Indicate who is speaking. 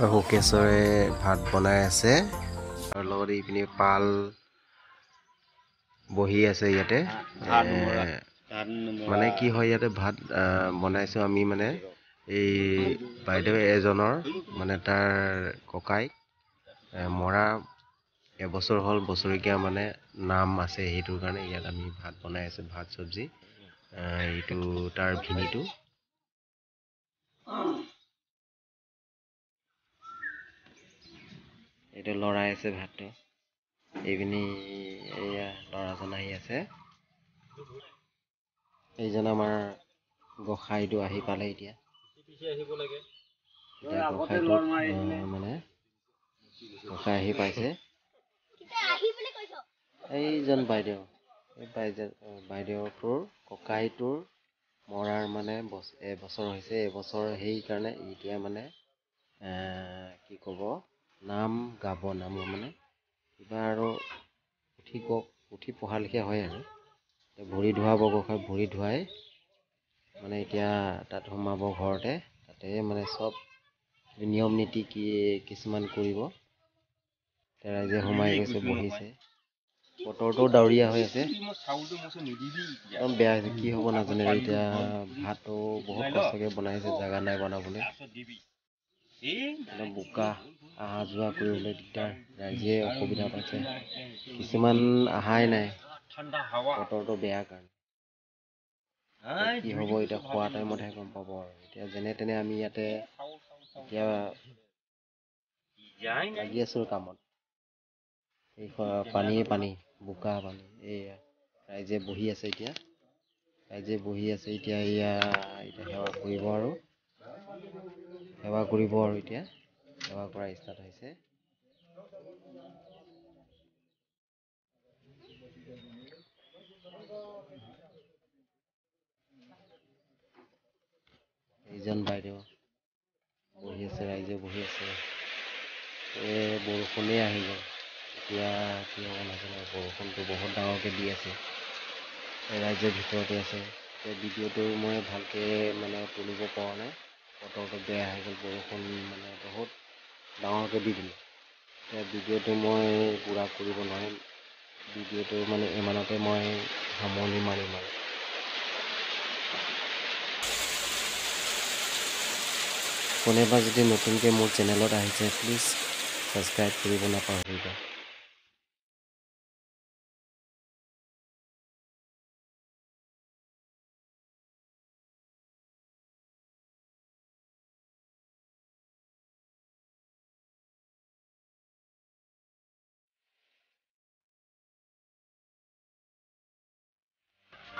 Speaker 1: শুকেশ্বৰে ভাত বনাই আছে আৰু লগতে ইপিনে পাল বহি আছে ইয়াতে। মানে কি হয় ইয়াতে ভাত বনাইছোঁ আমি মানে এই বাইদেউ এজনৰ মানে তাৰ ককাইক মৰা এবছৰ হ'ল, বছৰেকীয়া মানে নাম আছে, সেইটোৰ কাৰণে ইয়াত আমি ভাত বনাই আছোঁ, ভাত চব্জি। এইটো তাৰ ভিনিটো। এইটো লৰাই আছে ভাতটো। এইপিনি এয়া ল'ৰাজন আহি আছে। এইজন আমাৰ গোসাঁইটো আহি পালে এতিয়া। গোসাঁইটোত মানে গোসাঁই আহি পাইছে। এইজন বাইদেউ, এই বাইদেউটোৰ ককাইটোৰ মৰাৰ মানে এবছৰ হৈছে। এবছৰ সেইকাৰণে এতিয়া মানে কি ক'ব, নাম গাব, নামৰ মানে কিবা আৰু উঠি পঢ়া লেখীয়া হয় আৰু ভৰি ধুৱাব, গোসাঁই ভৰি ধুৱাই মানে এতিয়া তাত সোমাব ঘৰতে। তাতে মানে চব নিয়ম নীতি কিছুমান কৰিব। ৰাইজে সোমাই গৈছে, বহিছে। বতৰটো ডাৱৰীয়া হৈ আছে, একদম বেয়া হৈছে, কি হ'ব নাজানে। এতিয়া ভাতটো বহুত কষ্টকে বনাইছে, জাগা নাই বনাবলৈ। একদম বোকা, অহা যোৱা কৰিবলৈ দিগদাৰ, ৰাইজে অসুবিধা পাইছে। কিছুমান অহাই নাই, বতৰটো বেয়া কাৰণে। কি হ'ব এতিয়া খোৱা টাইমতহে গম পাব আৰু। এতিয়া যেনে তেনে আমি ইয়াতে এতিয়া লাগি আছোঁ কামত। এই পানী বোকা পানী। এয়া ৰাইজে বহি আছে এতিয়া। এয়া সেৱা কৰিব আৰু এতিয়া সেৱা কৰা ষ্টাৰ্ট হৈছে। এইজন বাইদেউ বহি আছে, ৰাইজে বহি আছে। বৰষুণেই আহি গ'ল, এতিয়া কি হ'ব নাজানো। বৰষুণটো বহুত ডাঙৰকৈ দি আছে, ৰাইজে ভিতৰতে আছে। ভিডিঅ'টো মই ভালকৈ মানে তুলিব পৰা নাই, বতৰটো বেয়া হৈ গ'ল। বৰষুণ মানে বহুত ডাঙৰকৈ দি দিলে। এতিয়া ভিডিঅ'টো মই পূৰা কৰিব নোৱাৰিম। ভিডিঅ'টো মানে ইমানতে মই সামৰণি মাৰিম আৰু। কোনোবা যদি নতুনকৈ মোৰ চেনেলত আহিছে, প্লিজ ছাবস্ক্ৰাইব কৰিব নাপাহৰিব।